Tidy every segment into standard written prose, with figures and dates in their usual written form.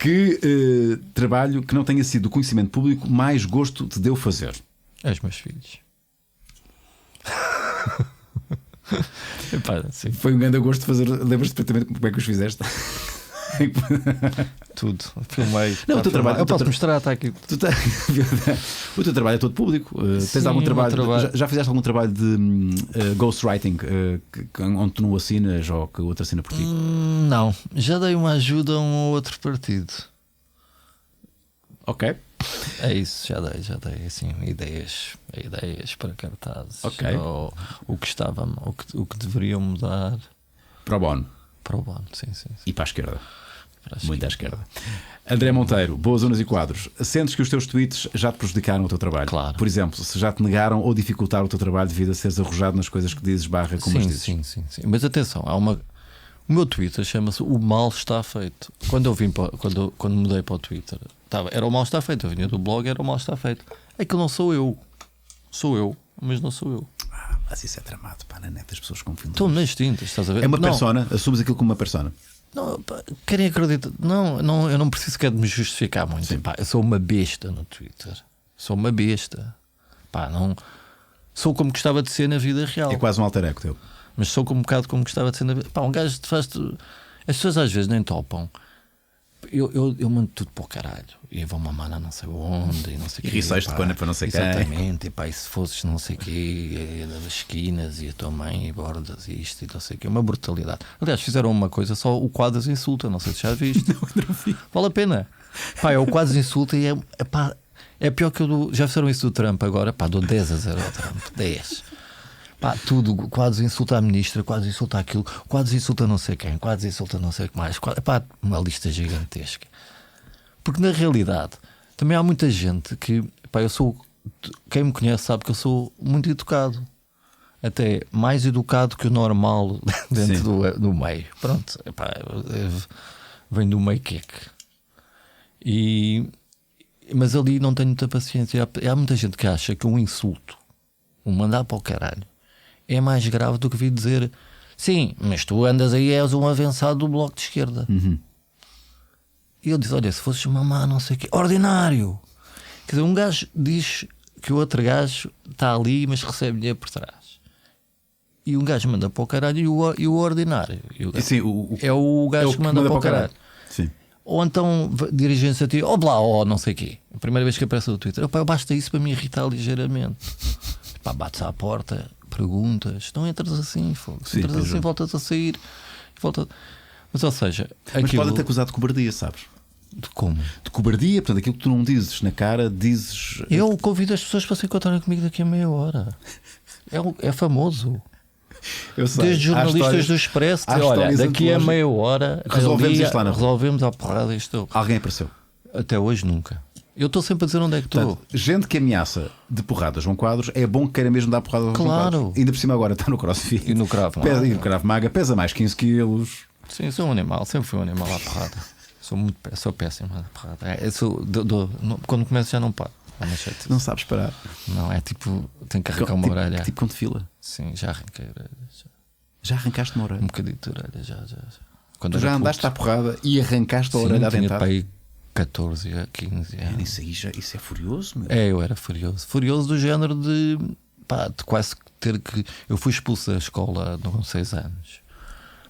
Que trabalho que não tenha sido do conhecimento público mais gosto te deu fazer? Os meus filhos. Epá, sim. Foi um grande gosto de fazer. Lembras-te perfeitamente como é que os fizeste? Tudo. Filmei. Não, o teu trabalho. Eu posso mostrar, está aqui. O teu trabalho é todo público. Tens Sim, algum trabalho? trabalho. Já fizeste algum trabalho de ghostwriting onde tu não assinas ou que o outro assina por ti? Não, já dei uma ajuda a um ou outro partido. Ok. É isso, já dei assim, ideias para cartazes. Ok. Ou o que estava, o que deveriam mudar Pro bono. para o bando, sim. E para a esquerda. Para a Muito à esquerda. André Monteiro, boas zonas e quadros. Sentes que os teus tweets já te prejudicaram o teu trabalho? Claro. Por exemplo, se já te negaram ou dificultaram o teu trabalho devido a seres arrojado nas coisas que dizes / como as dizes? Sim. Mas atenção, o meu Twitter chama-se O Mal Está Feito. Quando mudei para o Twitter, era O Mal Está Feito. Eu vinha do blog, era O Mal Está Feito. É que não sou eu. Sou eu, mas não sou eu. Mas isso é tramado, pá, na net as pessoas confundem. Estou nas tintas, estás a ver? É uma Não. persona, assumes aquilo como uma persona. Não, pá, querem acreditar? Não, eu não preciso de me justificar muito. Pá, eu sou uma besta no Twitter. Sou uma besta. Pá, não. Sou como gostava de ser na vida real. É quase um alter ego teu. Mas sou um bocado como gostava de ser na vida. Pá, um gajo te faz. As pessoas às vezes nem topam. Eu mando tudo para o caralho. E vou mamar a não sei onde. E não sei o quê. Risseste quando é para não sei quem. Exatamente. E pá, e se fosses não sei o quê, das esquinas e a tua mãe e bordas e isto e não sei o quê. Uma brutalidade. Aliás, fizeram uma coisa, só o Quadros insulta. Não sei se já viste. Não vi. Vale a pena. Pá, é o Quadros insulta e pá, é pior que eu já fizeram isso do Trump agora. Pá, dou 10-0 ao Trump. 10. Pá, tudo, Quadros insulta a ministra, Quadros insulta aquilo, Quadros insulta não sei quem, Quadros insulta não sei o que mais. Pá, uma lista gigantesca. Porque na realidade também há muita gente que, pá, eu sou, quem me conhece sabe que eu sou muito educado, até mais educado que o normal dentro do meio. Pronto, pá, vem do meio kick. Mas ali não tenho muita paciência. Há muita gente que acha que um insulto, um mandar para o caralho, é mais grave do que vir dizer sim, mas tu andas aí, és um avançado do bloco de esquerda. E eu disse, olha, se fosses mamar não sei o quê, ordinário. Quer dizer, um gajo diz que o outro gajo está ali, mas recebe dinheiro por trás. E um gajo manda para o caralho e o ordinário. E o gajo, Sim, é o gajo que manda para o caralho. Sim. Ou então dirigem-se a ti, ou blá, ou não sei o quê. A primeira vez que aparece no Twitter, basta isso para me irritar ligeiramente. Pá, bates à porta, perguntas, não entras assim, entras assim, voltas a sair, mas ou seja, Mas aquilo... pode-te acusar de cobardia, sabes? De como? De cobardia, portanto, aquilo que tu não dizes na cara, dizes. Eu convido as pessoas para se encontrarem comigo daqui a meia hora. É famoso. Eu sei. Desde jornalistas do Expresso, olha, daqui a meia hora resolvemos isto lá na rua. Resolvemos a porrada isto. Alguém apareceu. Até hoje nunca. Eu estou sempre a dizer onde é que estou. Gente que ameaça de porrada João Quadros, é bom que queira mesmo dar porrada ao João Quadros. Ainda por cima agora está no CrossFit. E no Krav Maga. E no Krav Maga, pesa mais 15 quilos. Sim, sou um animal, sempre fui um animal à porrada. Sou péssimo à porrada. Quando começo já não paro. Não sabes parar. Não, é tipo, tenho que arrancar uma orelha. Tipo conto de fila. Sim, já arranquei a orelha. Já arrancaste uma orelha? Um bocadinho de orelha, já. Quando tu já andaste à porrada e arrancaste a orelha à dentada? Sim, 14 a 15 anos. Isso é furioso, meu. Eu era furioso. Furioso do género de quase ter que. Eu fui expulso da escola com 6 anos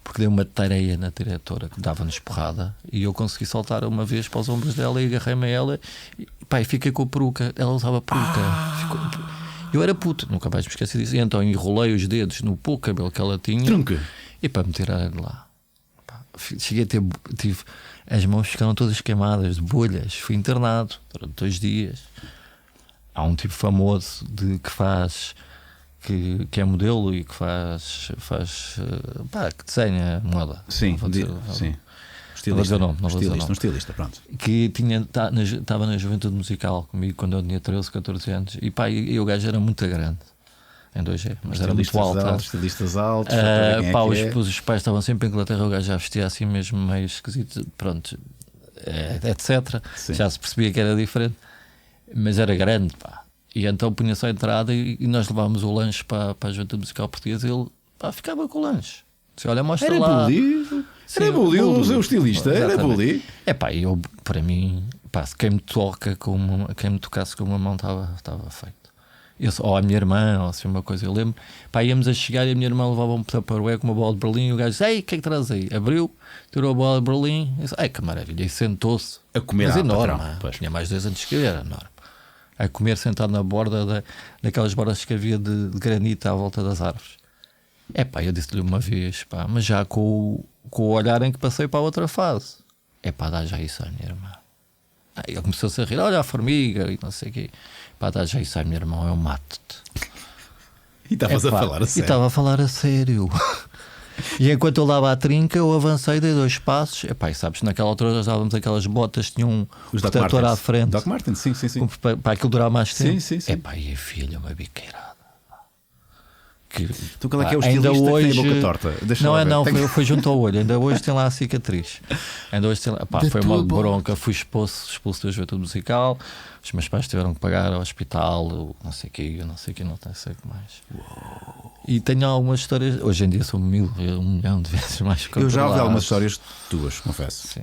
porque dei uma tareia na diretora que dava-nos porrada e eu consegui saltar uma vez para os ombros dela e agarrei-me a ela e fiquei com a peruca. Ela usava peruca. Eu era puto, nunca mais me esqueci disso. E então enrolei os dedos no pouco cabelo que ela tinha. Trunca. E para me tirar de lá. Cheguei a ter. As mãos ficaram todas queimadas de bolhas. Fui internado durante 2 dias. Há um tipo famoso que faz. Que é modelo e que faz que desenha moda. Sim, sim. Um estilista, pronto. Que estava na juventude musical comigo quando eu tinha 13, 14 anos. E o gajo era muito grande. Em 2G, mas era muito alto. Estilistas altos. Os pais estavam sempre em Inglaterra, o gajo já vestia assim mesmo meio esquisito, pronto, etc. Sim. Já se percebia que era diferente, mas era grande, pá. E então punha-se à entrada e nós levávamos o lanche para a Juventude Musical Portuguesa e ele ficava com o lanche. Olha, mostra era lá. Era bully, o seu estilista. Era bully. Eu, para mim, quem me tocasse com uma mão estava feito. Ou a minha irmã, ou assim uma coisa. Eu lembro, íamos a chegar e a minha irmã levava um Tupperware com uma bola de Berlim e o gajo disse: ei, o que é que traz aí? Abriu, tirou a bola de Berlim e disse: ai, que maravilha. E sentou-se. A comer. Mas enorme. Tinha mais 2 anos que eu, era enorme. A comer sentado na borda daquelas bordas que havia de granito à volta das árvores. Eu disse-lhe uma vez, mas já com o olhar em que passei para a outra fase. Dá já isso à minha irmã. Ele começou-se a rir: olha a formiga e não sei o quê. Dá já isso à minha irmã, eu mato-te. E estavas a falar a sério. E estava a falar a sério. E enquanto eu dava a trinca, eu avancei, dei 2 passos. E sabes, naquela altura nós dávamos aquelas botas, tinham um protetor à frente. Doc Martens, sim. Para aquilo durar mais tempo. Sim. E a filha, uma biqueirada. Tu qual é que é o estilista hoje... que tem a boca torta? Não, foi junto ao olho. Ainda hoje tem lá a cicatriz. Foi uma bronca. Fui expulso da juventude musical. Os meus pais tiveram que pagar ao hospital, não sei o que mais. Uou. E tenho algumas histórias. Hoje em dia são 1 milhão de vezes mais controladas. Eu já ouvi algumas histórias tuas, confesso. Sim.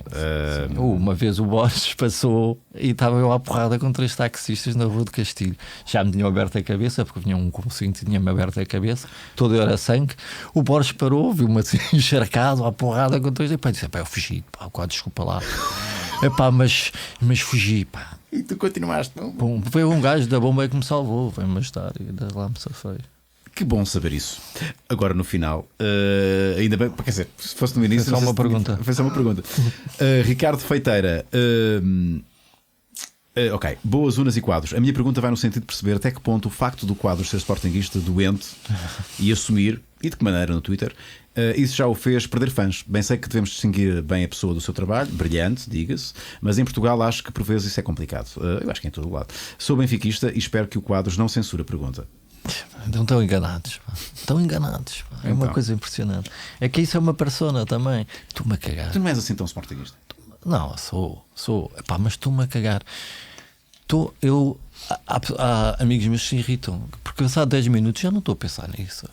Uma vez o Borges passou e estava eu à porrada com 3 taxistas na Rua de Castilho. Já me tinham aberto a cabeça, porque vinha um com cinto e tinha-me aberto a cabeça, todo era sangue. O Borges parou, viu-me assim encharcado à porrada com 3. E disse: eu fugi, desculpa lá. Mas fugi, E tu continuaste, não? Bom, foi um gajo da bomba que me salvou, veio-me ajudar e de lá me safei. Que bom saber isso. Agora no final, ainda bem, quer dizer, se fosse no início. Foi só uma pergunta. Ricardo Feiteira, ok, boas unas e quadros. A minha pergunta vai no sentido de perceber até que ponto o facto do quadro ser sportinguista doente e assumir, e de que maneira no Twitter, isso já o fez perder fãs. Bem sei que devemos distinguir bem a pessoa do seu trabalho, brilhante, diga-se, mas em Portugal acho que por vezes isso é complicado. Eu acho que em todo o lado. Sou benfiquista e espero que o Quadros não censure a pergunta. Então estão enganados. É uma coisa impressionante. É que isso é uma persona também. Estou-me a cagar. Tu não és assim tão sportinguista? Não, sou. Mas estou-me a cagar. Há amigos meus que se irritam, porque há 10 minutos já não estou a pensar nisso.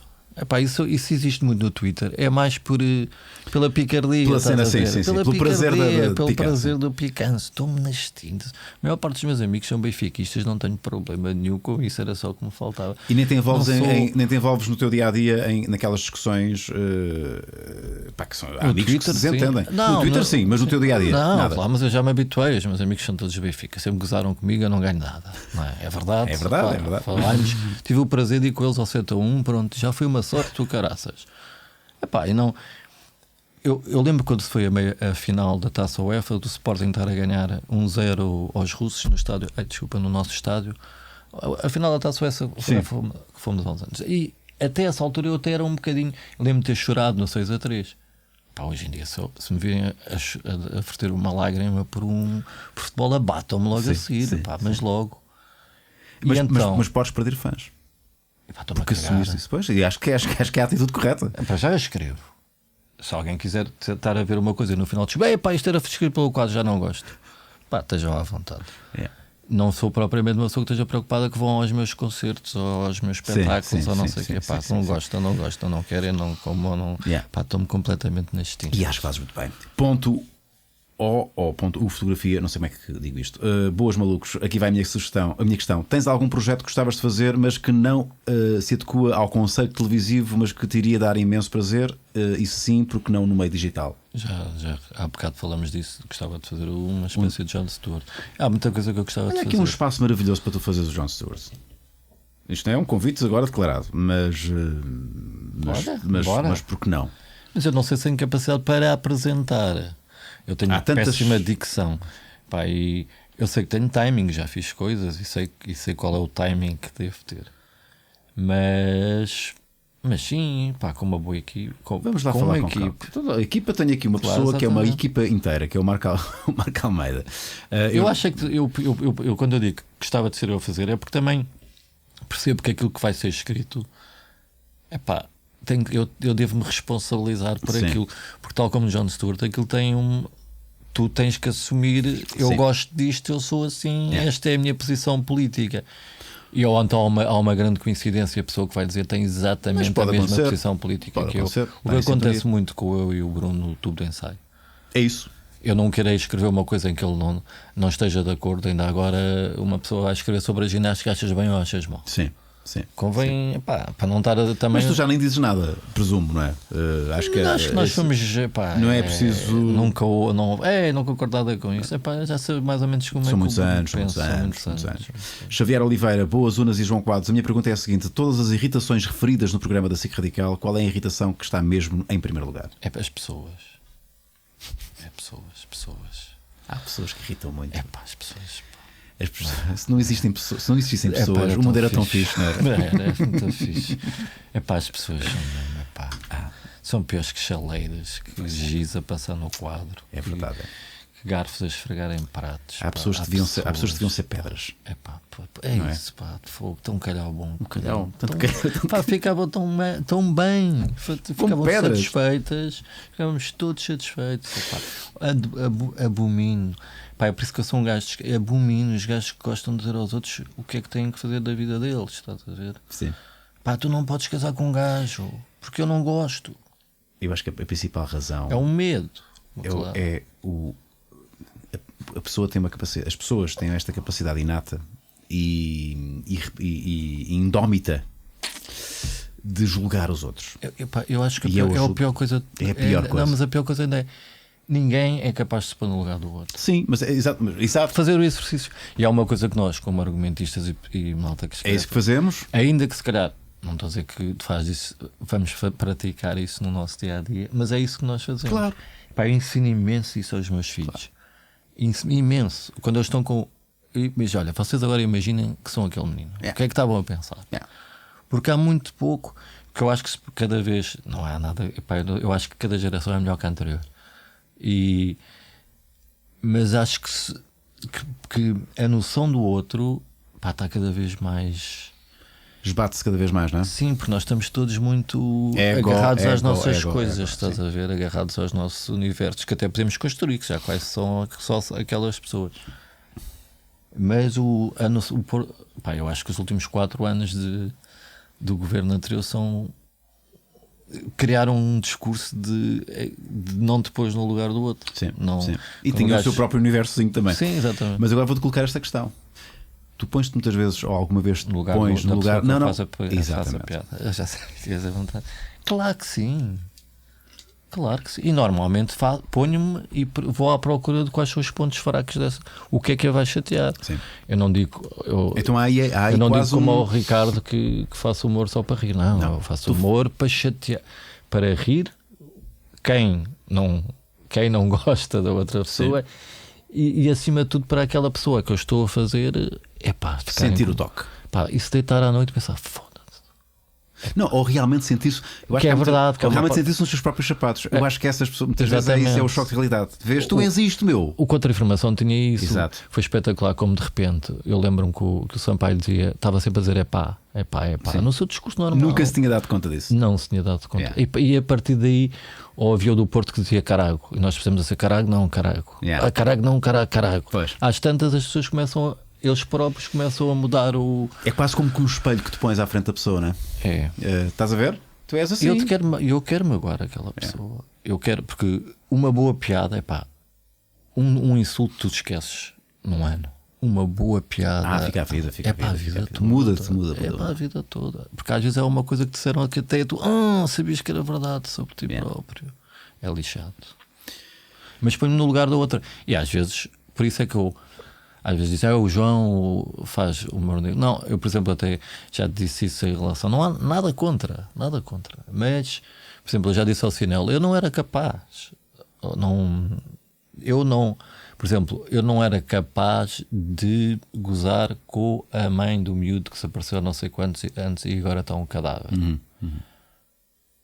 Isso existe muito no Twitter. É mais pela picardia, pela cena, sim. Pelo prazer pelo prazer do picante. Estou-me nas tintas. A maior parte dos meus amigos são benfiquistas, não tenho problema nenhum com isso, era só o que me faltava. E nem te envolves no teu dia a dia naquelas discussões que são amigos Twitter, que se desentendem. No Twitter sim, mas no teu dia a dia nada. Claro, mas eu já me habituei. Os meus amigos são todos Benfica, sempre gozaram comigo, eu não ganho nada. Não é? É verdade. É verdade. Falar-lhes, tive o prazer de ir com eles ao 7-1, pronto, já foi uma sorte, tu caraças. Eu lembro quando foi a final da Taça UEFA, do Sporting estar a ganhar 1-0 aos russos no estádio, no nosso estádio. A final da Taça UEFA fomos há uns anos. E até essa altura eu até era um bocadinho. Eu lembro de ter chorado no 6-3. Hoje em dia, se me virem a verter uma lágrima por futebol, abatam-me logo a seguir. Mas logo. Mas podes perder fãs. Porque assumiste isso depois. E acho que é a atitude correta. Já escrevo. Se alguém quiser estar a ver uma coisa e no final diz: isto era escrito pelo quadro, já não gosto. Estejam à vontade. Não sou propriamente uma pessoa que esteja preocupada que vão aos meus concertos ou aos meus espetáculos ou não sei o quê. Não gosto, não quero, não como, não. Estou-me completamente nas tintas. E acho que fazes muito bem. Ponto fotografia, não sei como é que digo isto. Boas malucos, aqui vai a minha sugestão, a minha questão. Tens algum projeto que gostavas de fazer, mas que não se adequa ao conceito televisivo, mas que te iria dar imenso prazer? Isso sim, porque não no meio digital? Já há bocado falamos disso. Gostava de fazer uma espécie de Jon Stewart. Há muita coisa que eu gostava de fazer. Olha aqui um espaço maravilhoso para tu fazeres o Jon Stewart. Isto não é um convite agora declarado, mas por que não? Mas eu não sei se tenho capacidade para apresentar. Eu tenho péssima dicção. E eu sei que tenho timing, já fiz coisas e sei qual é o timing que devo ter. Mas sim, com uma boa equipe. Vamos lá falar com equipe. Toda a equipa, tenho aqui uma pessoa que é uma equipa inteira, que é o Marco Almeida. Eu acho que eu quando eu digo que gostava de ser eu a fazer, é porque também percebo que aquilo que vai ser escrito eu devo me responsabilizar por aquilo, porque tal como Jon Stewart, aquilo tem tu tens que assumir, eu gosto disto, eu sou assim, esta é a minha posição política. Ou então há uma grande coincidência, a pessoa que vai dizer tem Mas exatamente a pode mesma acontecer. posição política Pode que eu. acontecer. O que Está em acontece sintonia. muito com eu e o Bruno no tubo de ensaio. É isso. Eu não querer escrever uma coisa em que ele não esteja de acordo. Ainda agora uma pessoa vai escrever sobre a ginástica, achas bem ou achas mal? Sim, sim. Convém, epá, para não estar também. Mas tu já nem dizes nada, presumo, não é? Acho que Acho que nós fomos. Epá, não é preciso- Nunca concordo nada com isso. Epá, já sei mais ou menos como é São que muitos o Bruno anos, pensa, são muitos anos. Xavier Oliveira, Boas Unas e João Quadros. A minha pergunta é a seguinte: todas as irritações referidas no programa da SIC Radical, qual é a irritação que está mesmo em primeiro lugar? É para as pessoas. É pessoas. Há pessoas que irritam muito. É para as pessoas. As pessoas- se não existissem pessoas, Epá, o mundo era tão fixe, não era? Era muito fixe. É para as pessoas são mesmo, epá. São piores que chaleiras, que giz a passar no quadro, É verdade. que garfos a esfregarem pratos. Há pessoas que deviam ser pedras. Epá, é Não é? isso, pá, de fogo, tão calhau bom. calhau, tanto Pá, ficavam tão bem, ficavam pedras. satisfeitas, ficávamos todos satisfeitos. Epá, abomino. Pá, é por isso que eu sou um gajo, abomino os gajos que gostam de dizer aos outros o que é que têm que fazer da vida deles, estás a ver? Sim. Pá, tu não podes casar com um gajo, porque eu não gosto. Eu acho que a principal razão É um medo. Claro. a pessoa tem uma capacidade, as pessoas têm esta capacidade inata e indómita de julgar os outros. Eu acho que E é eu a julgo- pior coisa. é a pior coisa. Não, mas a pior coisa ainda é ninguém é capaz de se pôr no lugar do outro. Sim, mas é exato. Fazer o exercício. E há uma coisa que nós, como argumentistas e malta que É escreve, isso que fazemos. ainda que se calhar, não estou a dizer que faz isso, vamos praticar isso no nosso dia a dia, mas é isso que nós fazemos. Claro. Pá, eu ensino imenso isso aos meus filhos. Imenso. Quando eles estão com. Mas olha, vocês agora imaginem que são aquele menino. Yeah. O que é que estavam a pensar? Yeah. Porque há muito pouco que eu acho que cada vez não há nada. Epá, eu acho que cada geração é melhor que a anterior. Mas acho que a noção do outro, pá, está cada vez mais. Esbate-se cada vez mais, não é? Sim, porque nós estamos todos muito Ego, agarrados às ego, nossas ego, coisas, ego, estás sim. a ver? Agarrados aos nossos universos que até podemos construir, que já quase são só aquelas pessoas. Mas pá, eu acho que os últimos 4 anos do governo anterior criaram um discurso de não te pôs no lugar do outro. Sim, não, sim. E como tinha o gajos- seu próprio universozinho também. Sim, exatamente. Mas agora vou-te colocar esta questão. Tu pões-te muitas vezes, ou alguma vez te No lugar pões da no lugar. pessoa que Não, não. faz a Exatamente. piada. Eu já sei que tens a vontade. Claro que sim. Claro que sim. E normalmente ponho-me e vou à procura de quais são os pontos fracos dessa. O que é que a vai chatear? Sim. Eu não digo. Então há aí Eu não digo quase como um... ao Ricardo que faço humor só para rir. Não, Não, eu faço humor para chatear. Para rir quem não gosta da outra pessoa e acima de tudo para aquela pessoa que eu estou a fazer é pá, sentir o toque. pá, e se deitar à noite e pensar foda-se. Não, ou realmente sentir-se. Eu acho Que é há muita- verdade, que Ou é uma realmente parte- sentir-se nos seus próprios sapatos. Eu acho que essas pessoas, muitas vezes, Exatamente. isso é o choque de realidade. Vês, tu és isto, meu. O Contra-Informação tinha isso. Exato. Foi espetacular como de repente eu lembro-me que o Sampaio dizia, estava sempre a dizer é pá, Sim. no seu discurso normal. Nunca se tinha dado conta disso. Não se tinha dado conta. Yeah. E a partir daí, ou havia o do Porto que dizia carago, e nós precisamos dizer carago, não, carago. Yeah. Carago, não, carago. Pois. Às tantas as pessoas eles próprios começam a mudar o. É quase como que um espelho que te pões à frente da pessoa, não é? Estás a ver? Tu és assim. Eu quero magoar aquela pessoa. Eu quero, porque uma boa piada é pá, um insulto tu te esqueces num ano. Uma boa piada. Fica a vida, fica é a para a vida, vida fica a vida. toda. Muda. É para a vida toda. Porque às vezes é uma coisa que disseram que até tu sabias que era verdade sobre ti próprio. É lixado. Mas põe-me no lugar da outra. E às vezes, por isso é que eu às vezes disse, o João faz humor negro. Não, eu por exemplo até já disse isso em relação. Não há nada contra. Mas, por exemplo, eu já disse ao Cinel, eu não era capaz. Por exemplo, eu não era capaz de gozar com a mãe do miúdo que se apareceu não sei quantos antes e agora está um cadáver.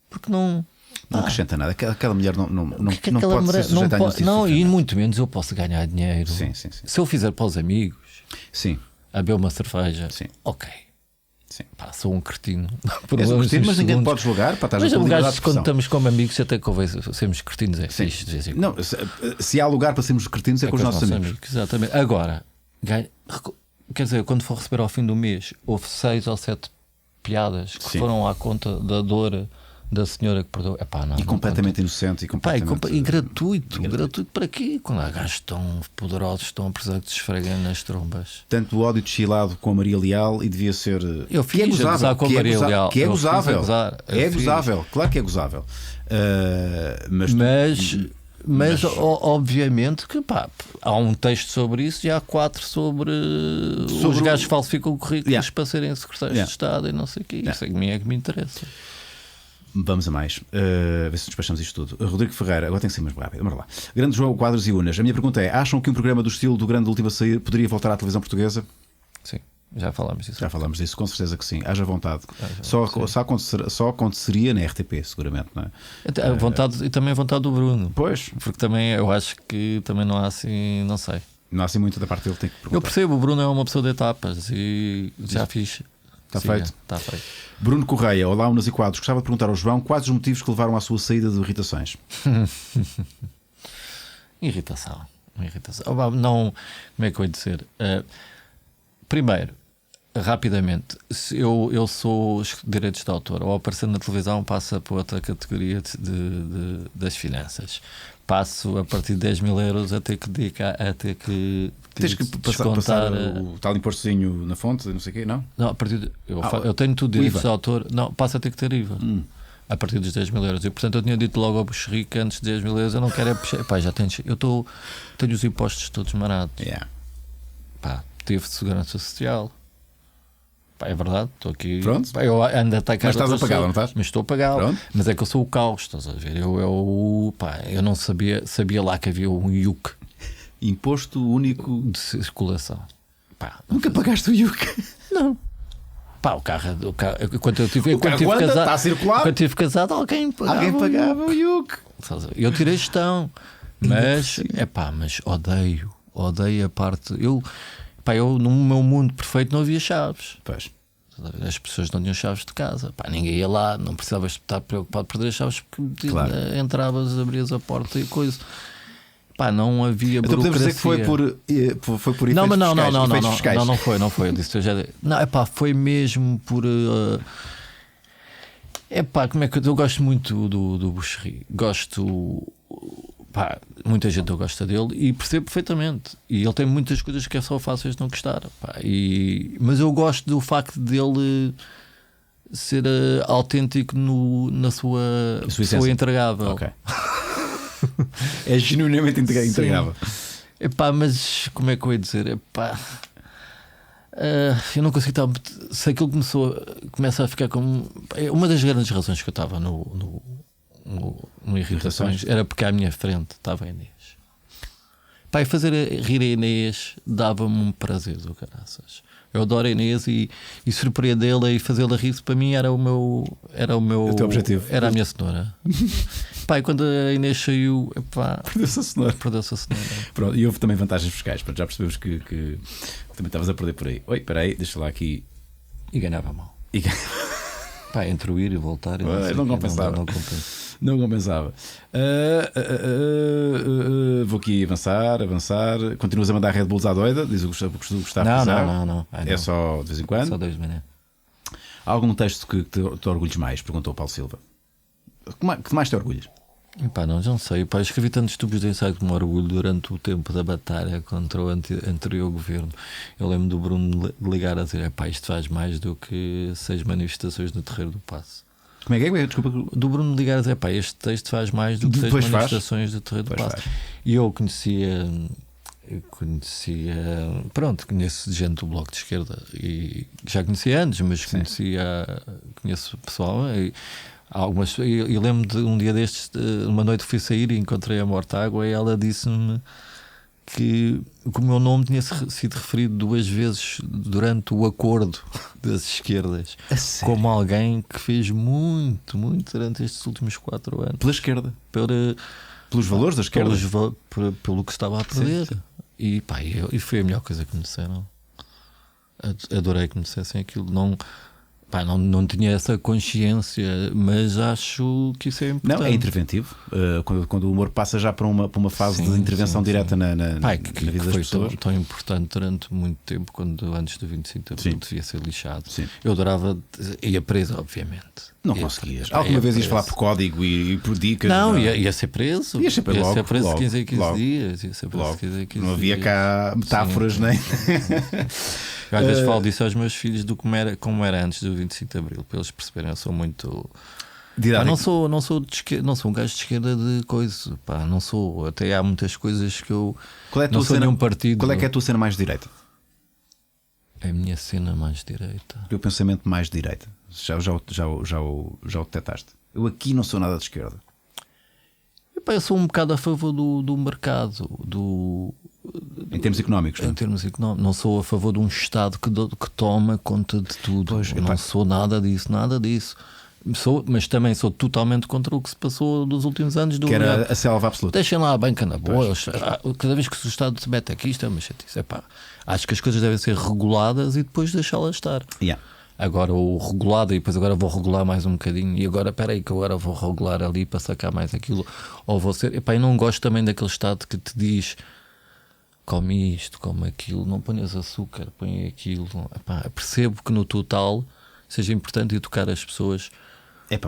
Porque não. Não acrescenta nada. Aquela mulher não que pode ser mulher- sujeita a nenhum tipo de não, e sofrimento. muito menos eu posso ganhar dinheiro. Sim. Se eu fizer para os amigos, Sim. a beber uma cerveja, Sim. ok. Sim. Pá, sou um cretino. Por És um uns cretino, mas ninguém te segundos. pode julgar. Pá, estás Mas na um tua liberdade gajo, de quando expressão. estamos como amigos, até convém sermos cretinos. É fixe, de vez em quando. Não, se há lugar para sermos cretinos é com os nossos amigos. Exatamente. Agora, quer dizer, quando for receber ao fim do mês, houve 6 ou 7 piadas que Sim. foram à conta da dor da senhora que perdeu. Epá, não, E completamente inocente e completamente. e gratuito. Gratuito para quê? Quando há gajos tão poderosos, estão a precisar que se esfreguem nas trombas. Tanto o ódio destilado com a Maria Leal e devia ser. Eu que é fiz a gozável, gozar com a que é Maria goza- Leal. Que é Eu fiz a gozável. gozar. Eu É fiz. gozável, claro que é gozável. Mas obviamente que pá, há um texto sobre isso e há 4 sobre os gajos que falsificam currículos para serem secretários de Estado e não sei o quê. Isso é que me interessa. Vamos a mais. Ver se despachamos isto tudo. Rodrigo Ferreira, agora tem que ser mais rápido. Vamos lá. Grande João Quadros e Unas. A minha pergunta é: acham que um programa do estilo do Grande Último a Sair poderia voltar à televisão portuguesa? Sim, já falámos disso. Já falámos disso, com certeza que sim. Haja vontade. Só aconteceria na RTP, seguramente, não é? A vontade, e também a vontade do Bruno. Pois. Porque também eu acho que também não há assim, não sei. Não há assim muito da parte dele, tem que perguntar. Eu percebo, o Bruno é uma pessoa de etapas e já fiz. Está feito. Está feito. Bruno Correia, olá, Unas e Quadros. Gostava de perguntar ao João quais os motivos que levaram à sua saída de irritações. Irritação. Não, como é que eu ia dizer? Primeiro, rapidamente, se eu sou os direitos de autor, ao aparecer na televisão passa para outra categoria das finanças. Passo a partir de 10 mil euros a ter que dedicar, a ter que tens que passar o tal impostozinho na fonte, não sei o quê, não? Não, a partir de, eu tenho tudo direitos de autor, não, passa a ter que ter IVA. A partir dos 10 mil euros. E portanto eu tinha dito logo ao Buxerri que antes de 10 mil euros eu não quero é puxar. Pá, já tenho os impostos todos marados. Pá, tive segurança social. Pá, é verdade, estou aqui. Pronto. Pá, eu ando a atacar. Mas estás a pagá-lo, não estás? Mas estou a pagá-lo. Pronto. Mas é que eu sou o caos, estás a ver? Eu não sabia lá que havia um IUC Imposto único de circulação. Pá, nunca pagaste o IUC? Não. Pá, o carro quando eu tive casado, está a circular. Quando tive casado, alguém pagava o IUC. Eu tirei gestão, mas mas odeio a parte. Eu no meu mundo perfeito não havia chaves. Pois. As pessoas não tinham chaves de casa. Pá, ninguém ia lá, não precisavas estar preocupado por perder as chaves porque entravas, abrias a porta e coisa. Pá, não havia então burocracia. Então podemos dizer que foi por efeitos fiscais. Não foi. Eu disse, foi mesmo por. Como é que eu gosto muito do Buxerri. Gosto. Pá, muita gente gosta dele e percebo perfeitamente. E ele tem muitas coisas que é só fáceis de não gostar. Pá, mas eu gosto do facto dele ser autêntico na sua pessoa entregável. Ok. É genuinamente entregável. Mas como é que eu ia dizer? Eu não consigo estar. Se aquilo começa a ficar como. Uma das grandes razões que eu estava no Irritações era porque à minha frente estava a Inês. E fazer rir a Inês dava-me um prazer do caraças. Eu adoro a Inês e surpreendê-la e fazê-la rir, para mim era o meu o teu objetivo. Era a minha cenoura. E quando a Inês saiu, perdeu-se a cenoura. Pronto, e houve também vantagens fiscais. Já percebemos que também estavas a perder por aí. Oi, espera aí, deixa lá aqui. E ganhava mal. Entre o ir e voltar. Não compensava. Não compensava. Vou aqui avançar. Continuas a mandar Red Bulls à doida, diz o Gustavo. Não. É só de vez em quando. Só 2 manhã. Há algum texto que te orgulhes mais? Perguntou o Paulo Silva. Que mais te orgulhas? Não, já não sei. Escrevi tantos tubos de ensaio que me orgulho durante o tempo da batalha contra o anterior governo. Eu lembro do Bruno ligar a dizer: isto faz mais do que 6 manifestações no Terreiro do Paço. Como é que é? Desculpa. Do Bruno ligar a dizer: este texto faz mais do que 6 manifestações do Terreiro do Paço. E eu conhecia. Conheço gente do Bloco de Esquerda e já conhecia antes, mas conheço pessoal. E lembro de um dia destes, uma noite fui sair e encontrei a Mortágua e ela disse-me que o meu nome tinha sido referido 2 vezes durante o acordo das esquerdas como alguém que fez muito durante estes últimos 4 anos pela esquerda, pelos valores da esquerda, pelo que estava a perder. E foi a melhor coisa que me disseram. Adorei que me dissessem aquilo. Não Pá, não tinha essa consciência, mas acho que isso é importante. Não, é interventivo. Quando o humor passa já para uma fase de intervenção direta na vida das pessoas. Foi tão importante durante muito tempo, antes do 25 de Abril devia ser lixado. Sim. Eu adorava, ia preso, obviamente. Não conseguias. Alguma vez ias falar por código e por dicas? Não, ia ser preso. Ia ser preso logo, 15 em 15 logo. dias. Ia ser preso Logo. 15 em 15 Não havia dias. cá metáforas, nem. Eu às vezes falo disso aos meus filhos como era antes do 25 de Abril, para eles perceberem. Eu sou muito. Pá, não sou um gajo de esquerda de coisa. Pá, não sou. Até há muitas coisas que eu. Qual é a não tua sou cena, nenhum partido. Qual é que é a tua cena mais de direita? É a minha cena mais direita. O teu pensamento mais de direita? Já o detectaste? Eu aqui não sou nada de esquerda. Eu sou um bocado a favor do mercado, Em termos económicos, não é? em termos económicos. Não sou a favor de um Estado que toma conta de tudo. Pois, não sou nada disso. Mas também sou totalmente contra o que se passou nos últimos anos. Que era a selva absoluta. Deixem lá a banca na boa. Cada vez que o Estado se mete aqui, isto é uma chatice. Acho que as coisas devem ser reguladas e depois deixá-las estar. Yeah. Agora o regulado e depois agora vou regular mais um bocadinho e agora espera aí que agora vou regular ali para sacar mais aquilo, ou vou ser, eu não gosto também daquele Estado que te diz come isto, come aquilo, não ponhas açúcar, põe aquilo. Percebo que no total seja importante educar as pessoas.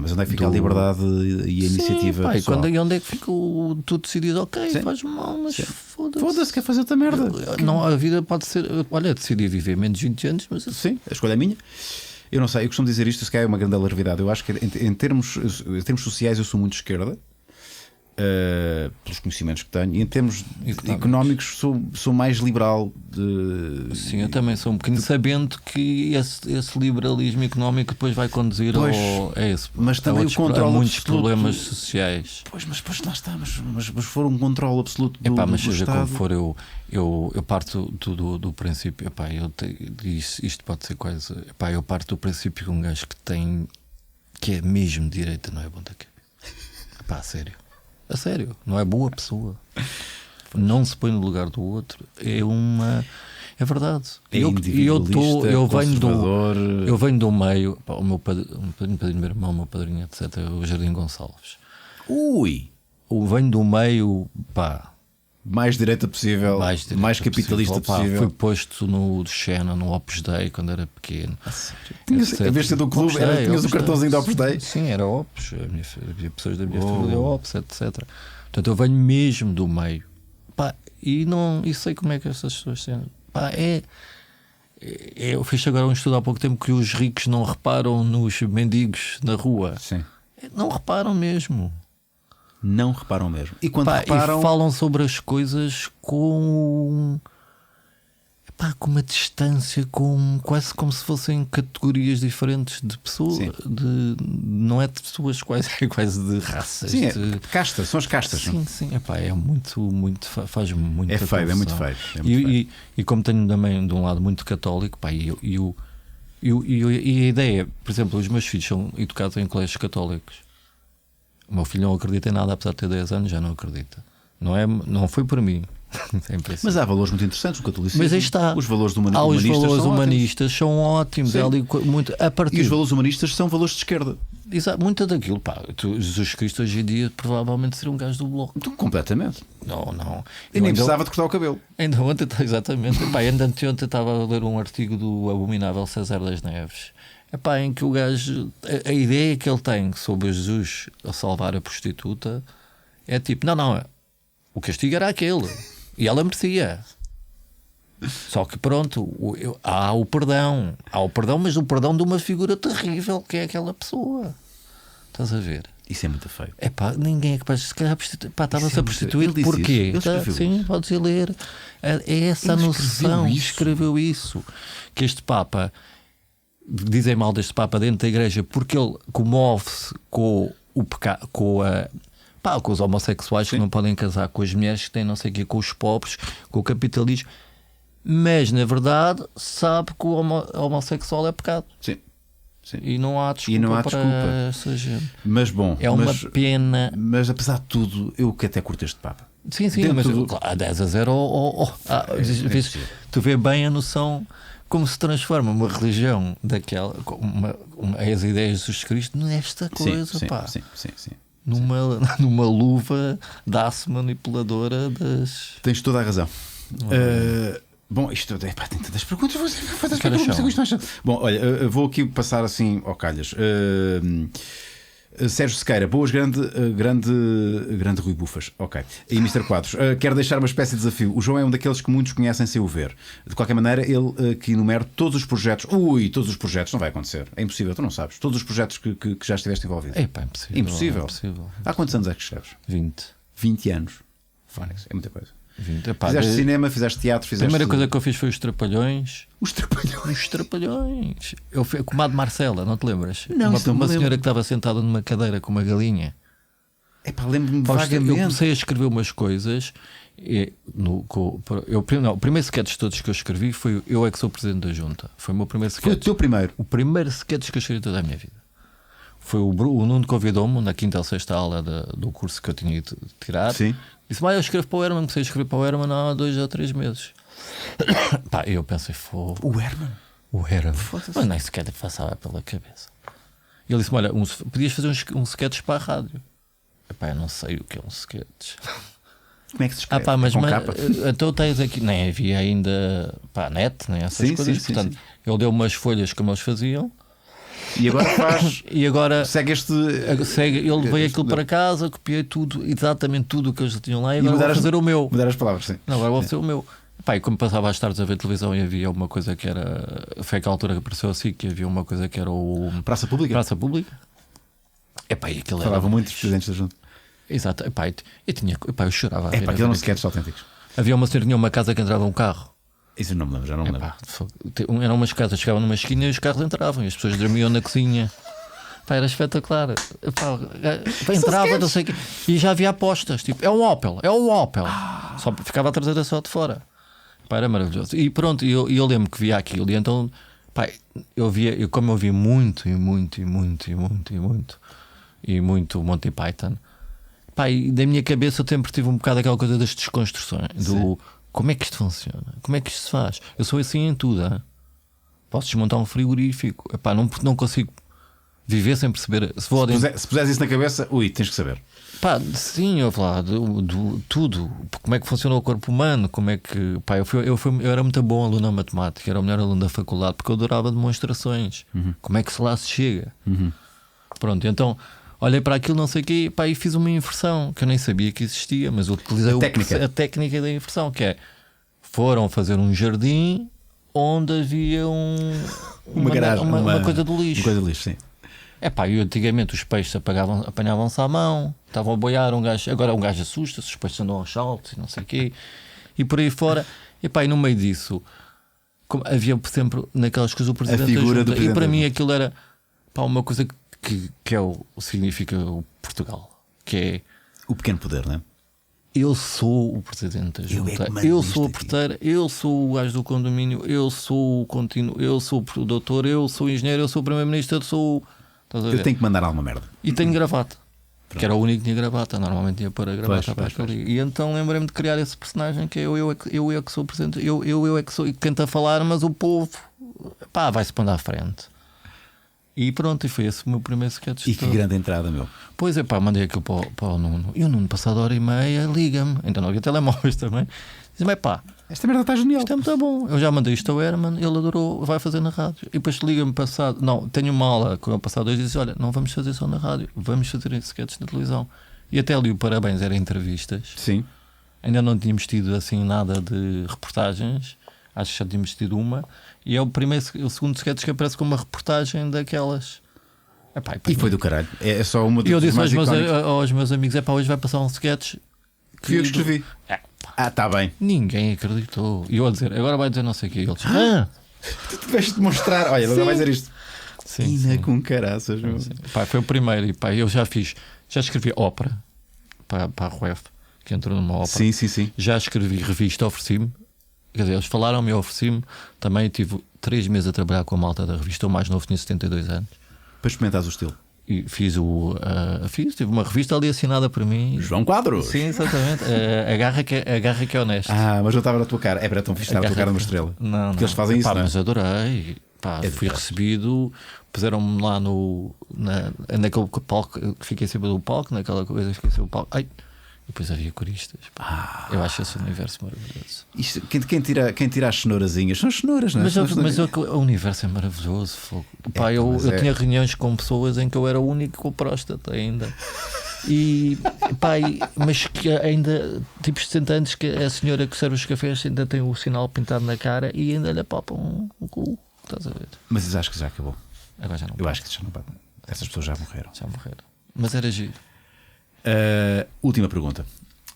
Mas onde é que fica a liberdade e a iniciativa pessoal? E onde é que fica tudo decidido? Ok, Sim. faz mal, mas Foda-se, quer fazer outra merda. Não, a vida pode ser, olha, decidi viver menos de 20 anos, mas sim, a escolha é minha. Eu não sei, eu costumo dizer isto, se calhar é uma grande alarvidade. Eu acho que em termos sociais eu sou muito de esquerda, pelos conhecimentos que tenho, e em termos económicos sou mais liberal. Sim, eu também sou um bocadinho, sabendo que esse liberalismo económico depois vai conduzir mas também o controle muitos absoluto, problemas sociais. Mas lá está, mas for um controle absoluto do mas seja Estado. como for, eu parto do princípio, isto pode ser quase, eu parto do princípio que um gajo que é mesmo de direita não é bom da cabeça. A sério, não é boa pessoa. Não se põe no lugar do outro. É verdade. Eu venho do meio. O meu padrinho do meu irmão, o meu padrinho, etc. O Jardim Gonçalves. Venho do meio, mais direita possível, mais capitalista possível. Fui posto no Xena, no Opus Dei, quando era pequeno. Em vez de ser do clube, tinhas o cartãozinho da Opus Dei? Sim, era Opus. Havia pessoas da minha família Opus, etc. Portanto, eu venho mesmo do meio. E sei como é que essas pessoas são. Eu fiz agora um estudo há pouco tempo que os ricos não reparam nos mendigos na rua. Sim. Não reparam mesmo. Não reparam mesmo. E quando reparam... E falam sobre as coisas com uma distância, quase como se fossem categorias diferentes de pessoas. Não é de pessoas quase de raças. Sim, castas, são as castas. Sim. É muito, faz muito. É feio, é muito feio. E como tenho também de um lado muito católico, e a ideia, por exemplo, os meus filhos são educados em colégios católicos. O meu filho não acredita em nada, apesar de ter 10 anos, já não acredita. Não foi por mim. Mas há valores muito interessantes no catolicismo. Mas aí está. Os valores os valores humanistas são ótimos. E os valores humanistas são valores de esquerda. Exato, muito daquilo. Jesus Cristo hoje em dia provavelmente seria um gajo do bloco. Completamente. Não. E nem precisava de cortar o cabelo. Ainda ontem, exatamente. Ainda ontem estava a ler um artigo do abominável César das Neves. Em que o gajo, a ideia que ele tem sobre Jesus a salvar a prostituta é tipo, não, o castigo era aquele e ela merecia. Só que pronto, há o perdão, mas o perdão de uma figura terrível que é aquela pessoa. Estás a ver? Isso é muito feio. Ninguém é capaz de, se calhar, estava-se a prostituir. Porquê? Sim, podes ir ler. É essa a noção. Escreveu isso. Que este Papa, dizem mal deste Papa dentro da igreja porque ele comove-se com o pecado, com os homossexuais que não podem casar, com as mulheres que têm não sei o quê, com os pobres, com o capitalismo, mas na verdade sabe que o homossexual é pecado. Sim. E não há desculpa para essa gente. Mas bom, é uma pena. Mas apesar de tudo, eu que até curto este Papa. Sim, mas a 10-0 tu vê bem a noção como se transforma uma religião daquela, as ideias de Jesus Cristo, nesta coisa, sim, pá. Sim. Numa luva da aço manipuladora das. Tens toda a razão. Bom, isto tem tantas perguntas. Bom, olha, vou aqui passar assim ao calhas. Sérgio Sequeira, boas, grande Rui Bufas. Ok. E Mr. Quadros, quero deixar uma espécie de desafio. O João é um daqueles que muitos conhecem sem o ver. De qualquer maneira, ele que enumera todos os projetos. Todos os projetos, não vai acontecer. É impossível, tu não sabes. Todos os projetos que já estiveste envolvido. É pá, impossível. Há quantos anos é que escreves? 20 anos. Fónix, é muita coisa. 20. Epá, fizeste cinema, fizeste teatro, A primeira coisa que eu fiz foi os Trapalhões. Os Trapalhões? Os Trapalhões. Eu fui com a Marcela, não te lembras? Não, uma senhora que estava sentada numa cadeira com uma galinha. Lembro-me vagamente. Eu comecei a escrever umas coisas. O primeiro sketch de todos que eu escrevi foi Eu é que sou presidente da Junta. Foi o meu primeiro sketch. Foi o teu primeiro? O primeiro sketch que eu escrevi toda a minha vida. Foi o Nuno convidou-me na quinta ou sexta aula do curso que eu tinha ido tirar. Sim. Disse, eu escrevo para o Herman. Comecei a escrever para o Herman há 2 ou 3 meses. E eu pensei, o Herman? O Herman. Mas nem sequer passava pela cabeça. E ele disse-me, olha, podias fazer um sketch para a rádio. Eu não sei o que é um sketch. Como é que se escreve? Então tens aqui, nem havia ainda net, nem essas coisas. Portanto, ele deu umas folhas como eles faziam. E agora faz. E agora segue ele veio aquilo para casa, copiei tudo, exatamente tudo o que eles tinham lá, e agora vou fazer o meu. Mudar as palavras, sim. Não, agora vou fazer o meu. E como passava às tardes a ver televisão e havia uma coisa que era. Foi aquela altura que apareceu assim, que havia uma coisa que era o. Praça Pública. E aquilo falava muito dos presidentes da Junta. Exato. Eu chorava. Aquilo eram sketches autênticos. Havia uma senhora que tinha uma casa que entrava um carro. Isso não me lembro, já não me lembro. Eram umas casas, chegavam numa esquina e os carros entravam e as pessoas dormiam na cozinha. Era espetacular. Entrava, não sei o quê. E já havia apostas, tipo, é um Opel. Só ficava a traseira só de fora. Era maravilhoso. E pronto, eu lembro que via aquilo. E então, como eu vi muito Monty Python, e da minha cabeça eu sempre tive um bocado aquela coisa das desconstruções. Como é que isto funciona? Como é que isto se faz? Eu sou assim em tudo. Hein? Posso desmontar um frigorífico. Não consigo viver sem perceber. Se puseres isso na cabeça, tens que saber. Sim, eu falar tudo. Como é que funciona o corpo humano? Como é que. Eu era muito bom aluno na matemática, era o melhor aluno da faculdade porque eu adorava demonstrações. Como é que lá se chega? Pronto, então olhei para aquilo, não sei o quê, e fiz uma inversão que eu nem sabia que existia, mas eu utilizei a técnica da inversão, que é: foram fazer um jardim onde havia uma garagem, uma coisa de lixo. Uma coisa de lixo, sim. E antigamente os peixes apanhavam-se à mão, estavam a boiar, agora um gajo assusta-se, os peixes andam aos saltos e não sei o quê, e por aí fora. E no meio disso, havia sempre naquelas coisas o presidente da Junta, e para mim aquilo era uma coisa que significa o Portugal, que é o pequeno poder, não é? Eu sou o presidente da Junta, eu sou a porteira, eu sou o gajo do condomínio, eu sou o contínuo, eu sou o doutor, eu sou o engenheiro, eu sou o primeiro-ministro, eu tenho que mandar alguma merda. E tenho gravata. Pronto. Que era o único que tinha gravata. Normalmente tinha para a gravata. E então lembrei-me de criar esse personagem que é eu é que sou o presidente, eu é que sou, e tenta falar, mas o povo vai-se pondo à frente. E pronto, e foi esse o meu primeiro sketch. E que grande entrada, meu. Pois mandei aquilo para o Nuno. E o Nuno, passado hora e meia, liga-me. Então não havia telemóveis também. Diz-me, esta merda está genial. Isto é muito bom. Eu já mandei isto ao Herman, ele adorou, vai fazer na rádio. E depois liga-me passado. Não, tenho uma aula com ele passado 2 dias e disse: olha, não vamos fazer só na rádio, vamos fazer sketches na televisão. E até ali o parabéns era entrevistas. Sim. Ainda não tínhamos tido assim nada de reportagens. Acho que já tínhamos tido uma. E é o segundo sketch que aparece com uma reportagem daquelas. E foi do caralho. É só uma das. E eu disse aos meus amigos: hoje vai passar um sketch. Que eu escrevi. Está bem. Ninguém acreditou. E eu a dizer: agora vai dizer não sei o que. E ele disse: tu tiveste de mostrar. Olha, agora vai dizer isto. Sim. Com caraças. Foi o primeiro. E eu já escrevi ópera para a RUEF, que entrou numa ópera. Sim. Já escrevi revista, ofereci-me. Quer dizer, eles falaram-me, eu ofereci-me. Também tive 3 meses a trabalhar com a malta da revista. O mais novo tinha 72 anos. Para experimentares o estilo. E tive uma revista ali assinada por mim. João Quadros. Sim, exatamente. A garra que é honesto. Mas não estava na tua cara. É para tão fixe estar a tua cara numa estrela. Não, porque eles fazem isso, não é? Mas adorei. Fui recebido, puseram-me lá naquele palco que fica em cima do palco, naquela coisa que fica em cima do palco. Ai, e depois havia coristas. Eu acho esse universo maravilhoso. Isto, quem tira as cenourazinhas são as cenouras, não é? Mas o universo é maravilhoso. Eu tinha reuniões com pessoas em que eu era o único com próstata ainda. Mas que ainda, tipo 70 anos, que a senhora que serve os cafés ainda tem o sinal pintado na cara e ainda lhe apalpam o cu. Estás a ver? Mas acho que já acabou. Agora já não. Eu acho que já não. Essas pessoas já morreram. Mas era giro. Última pergunta.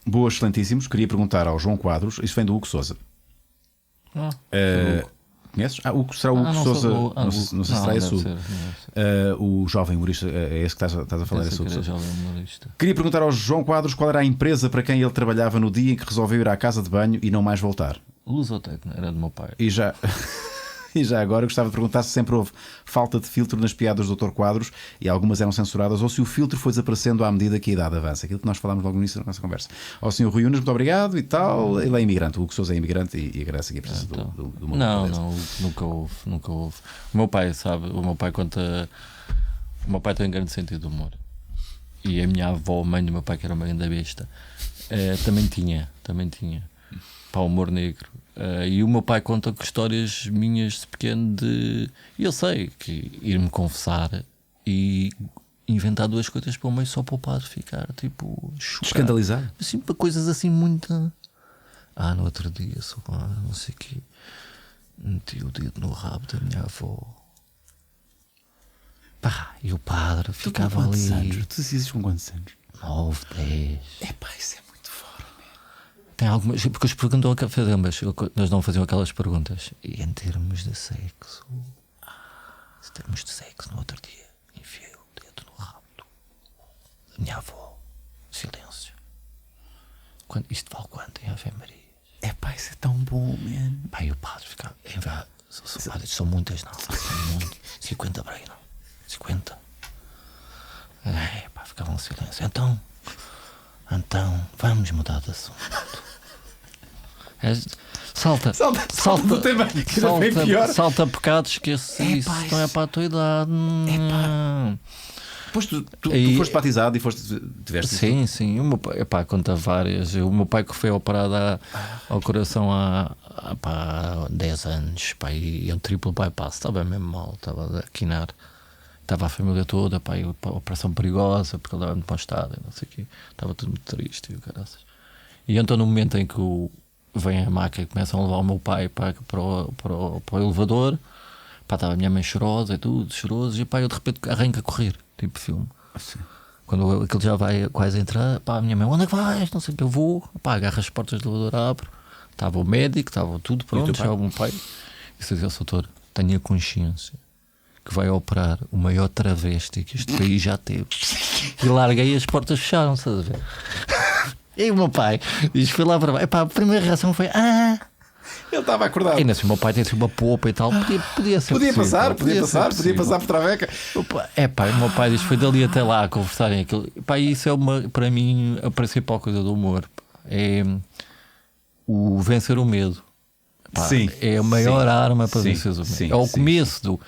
Boas, excelentíssimos. Queria perguntar ao João Quadros. Isso vem do Hugo Souza. Conheces? Será o Hugo Souza. Não sei se será esse o jovem humorista. É esse que estás a falar. Esse Hugo Souza. Queria perguntar ao João Quadros qual era a empresa para quem ele trabalhava no dia em que resolveu ir à casa de banho e não mais voltar. Lusotec, era do meu pai. E já agora gostava de perguntar se sempre houve falta de filtro nas piadas do Dr. Quadros e algumas eram censuradas, ou se o filtro foi desaparecendo à medida que a idade avança. Aquilo que nós falámos logo no início da nossa conversa. Ao Sr. Rui Unas, muito obrigado e tal. Ele é imigrante, o Hugo Sousa é imigrante e agradece aqui a presença do meu Não, nunca houve. O meu pai, sabe, o meu pai conta. O meu pai tem um grande sentido de humor. E a minha avó, a mãe do meu pai, que era uma grande besta, também tinha. Para o humor negro. E o meu pai conta que histórias minhas de pequeno e eu sei que ir-me confessar e inventar duas coisas para o meio só para o padre ficar tipo chocado. Escandalizado? Assim, para coisas assim muito. No outro dia não sei o quê, meti o dedo no rabo da minha avó. E o padre ficava ali. Anos? Tu dizias isso com quantos anos? 9, 10. Isso é muito fora, Tem algumas, porque eles perguntam nós não faziam aquelas perguntas. E em termos de sexo, no outro dia, enfiei o dedo no rabo da minha avó. Silêncio. Isto vale quanto em Ave Maria? Isso é tão bom, man. E o padre ficava. São muitas, não. São muito. 50 para aí, não. 50. Ficava um silêncio. Então, vamos mudar de assunto. Salta do tema, que era bem pior. Salta pecados, esquece isso. Não é para a tua idade. Depois tu foste batizado e tiveste. Sim. O meu pai conta várias. O meu pai que foi operado ao coração há 10 anos. E um triplo bypass. Estava mesmo mal, estava a quinar. Estava a família toda, a operação perigosa, porque ele estava muito para o estado, não sei o quê. Estava tudo muito triste. E então, no momento em que vem a maca e começam a levar o meu pai para o elevador, estava a minha mãe chorosa e tudo, choroso, e eu de repente arranca a correr, tipo filme. Assim. Quando aquilo já vai quase a entrar, a minha mãe, onde é que vais? Não sei o que eu vou. Agarra as portas do elevador, abro. Estava o médico, estava tudo pronto, já o meu pai. E disse: doutor, tenha consciência que vai operar o maior travesti que este país já teve. E larguei e as portas fecharam, estás a ver? E o meu pai diz: foi lá para baixo. A primeira reação foi: ele estava acordado. Ainda assim, o meu pai tem assim uma popa e tal. Podia ser podia possível, podia passar por Traveca. O meu pai diz: foi dali até lá a conversarem aquilo. Isso é para mim a principal coisa do humor. É o vencer o medo. É a maior arma para vencer o medo. É o começo do.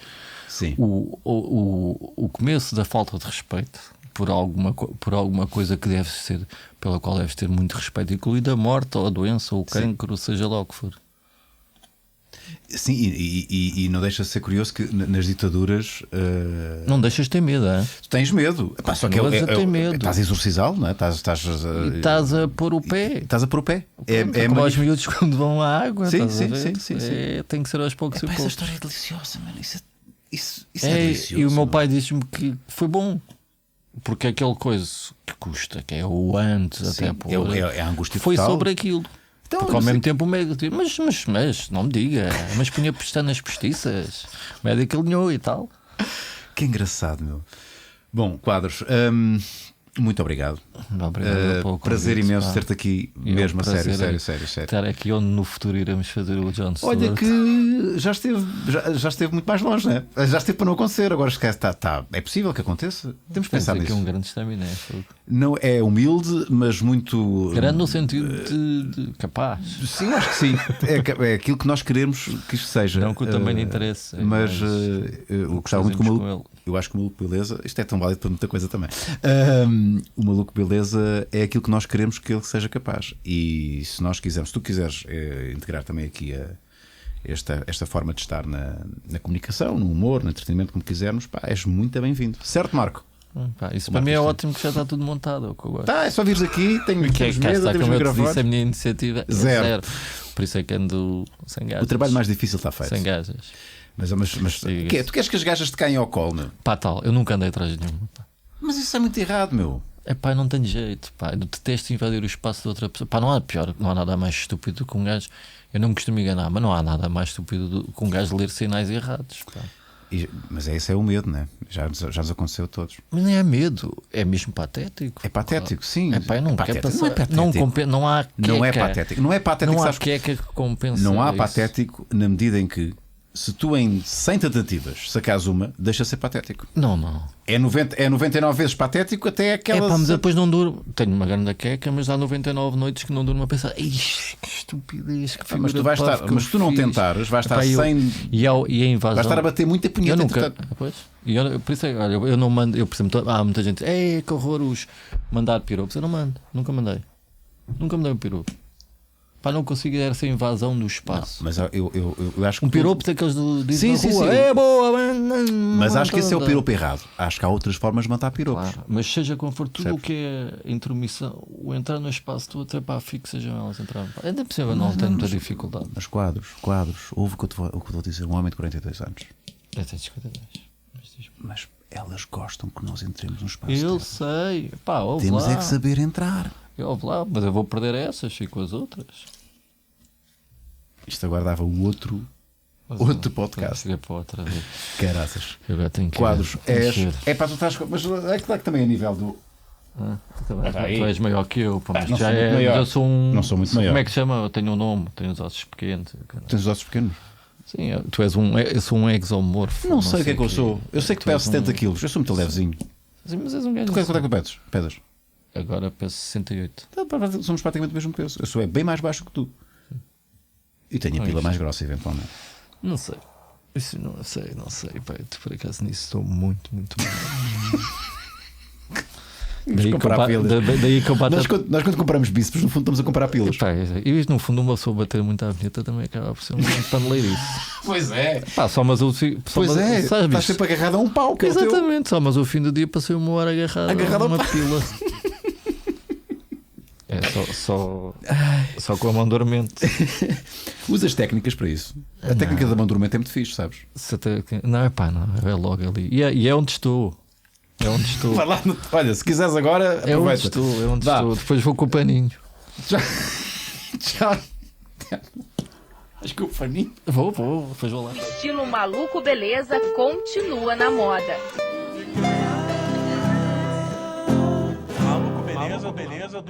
O começo da falta de respeito por alguma coisa que deve ser, pela qual deves ter muito respeito, incluindo a morte ou a doença ou o cancro, seja lá o que for. Sim, e não deixa de ser curioso que nas ditaduras não deixas de ter medo, é? Tu tens medo. Só que estás a exorcizá-lo, não é? Estás a pôr o pé. Estás a pôr o pé. Como os miúdos quando vão à água. Sim. Tem que ser aos poucos e poucos. Essa história é deliciosa, mano. Isso é delicioso. E o meu pai disse-me que foi bom. Porque aquele coisa que custa, que é o antes, até por. É a angústia foi total. sobre aquilo. Então, porque ao mesmo tempo o médico disse: mas não me diga, mas punha pestanas postiças. O médico alinhou e tal. Que engraçado, meu. Bom, Quadros, Muito obrigado. Obrigado pelo prazer convite, imenso pá. ter-te aqui, E é um mesmo a sério, prazer sério. Estar aqui onde no futuro iremos fazer o Jon Stewart. Olha que já esteve muito mais longe, né? Já esteve para não acontecer. Agora esquece, é possível que aconteça. Temos que pensar Tens aqui nisso. um grande estaminé. Não é humilde, mas muito Grande no sentido de capaz. Sim, eu acho que sim. É aquilo que nós queremos que isto seja. Não que eu também lhe interesse. Mas eu gostava muito que o Maluco. Eu acho que o Maluco Beleza, isto é tão válido para muita coisa também. O Maluco Beleza é aquilo que nós queremos que ele seja capaz. E se nós quisermos, se tu quiseres integrar também aqui esta forma de estar na comunicação, no humor, no entretenimento, como quisermos, pá, és muito bem-vindo. Certo, Marco? Pá, isso para mim é ótimo, que já está tudo montado. É o que eu gosto. Tá, é só vires aqui, tenho Que temos cá mesa, está, temos como eu te microfones. disse, a minha iniciativa é Zero. Por isso é que ando sem gajas. O trabalho mais difícil está feito. Sem gajas. Mas quê? Tu queres que as gajas te caem ao colo, meu? Pá, tal, eu nunca andei atrás de nenhuma. Pá. Mas isso é muito errado, meu. É pá, não tenho jeito. Pá, eu detesto invadir o espaço de outra pessoa. Pá, não há pior, não há nada mais estúpido do que um gajo. Eu não me costumo enganar, mas não há nada mais estúpido do que um gajo ler sinais errados. Pá. Mas esse é o medo, né? Já nos aconteceu a todos. Mas nem é medo, é mesmo patético. É patético, sim. É pá, eu não quero patético. passar. Não é patético. Não há queca. Não é patético. Não é patético, Não há sabes? queca que compensa. Não há isso. patético na medida em que, se tu em 100 tentativas sacares uma, deixa de ser patético. Não. É 99 vezes patético até aquela. É pá, mas depois não durmo. Tenho uma grande queca, mas há 99 noites que não durmo a pensar. Ixi, que estupidez, que Mas tu vais figura estar, parva mas que se tu eu não fiz. tentares, vais estar Epá, sem. E a invasão. Vais estar a bater muita Eu punheta. nunca. entretanto. Pois. E por isso é, olha, eu não mando. Eu percebo, há muita gente. Que horror os mandar piropos. Eu não mando. Nunca mandei. Nunca mandei um piropo. Pá, não consigo essa invasão do espaço. Mas eu acho que. Um piropo daqueles do Sim, na sim, rua. sim. É boa, Mas acho que esse é o piropo errado. Acho que há outras formas de mandar piropos. Claro, mas seja como for, tudo Certo. o que é intromissão, o entrar no espaço do outro, é pá, fico, sejam elas entrar. Ainda por cima, não tenho muita dificuldade. Mas quadros, ouve o que eu te vou dizer. Um homem de 42 anos. Eu tenho 52. Mas elas gostam que nós entremos no espaço. Eu dela. sei, pá, ouve Temos lá. é que saber entrar. Ouve lá, mas eu vou perder essas, fico com as outras. Isto agora dava outro podcast. Cheguei para outra vez. Caraças. Eu agora tenho que Quadros. encher. É para tu estás. Mas é claro que também a nível do. Tu és maior que eu, pá, mas não já sou muito é. maior. Eu sou um. Não sou muito maior. Como é que se chama? Eu tenho um nome, tenho os ossos pequenos. Tens os ossos pequenos? Sim, tu és um. Eu sou um exomorfo. Não sei o que é que eu sou. Eu sei que Tu és peso 70 quilos. Eu sou muito levezinho. Sim, mas és um gajo. Tu quanto é que tu pesas? Agora peso 68. Somos praticamente o mesmo peso. Eu sou bem mais baixo que tu. E tenho a pila mais grossa, eventualmente. Não sei. Isso não sei. Pá, eu, por acaso nisso estou muito mal. Daí que eu bato. Nós quando compramos bíceps, no fundo estamos a comprar pilas. Pá, e no fundo, uma pessoa bater muito à vinheta também acaba por ser um paneleirice. Pois é. Pá, só mas o fim. Pois é. Sabes, Estás sempre agarrado a um pau. Que é o teu. exatamente, só mas o fim do dia passei uma hora agarrado a uma pila. É só com a mão dormente. Usas técnicas para isso. A técnica da mão dormente é muito fixe, sabes? Não, é logo ali. E é onde estou. É onde estou. Vai lá, olha, se quiseres agora, É onde aproveita. estou. Depois vou com o paninho. Tchau. Acho que o paninho. Vou, depois vou lá. Estilo Maluco Beleza continua na moda. Maluco Beleza.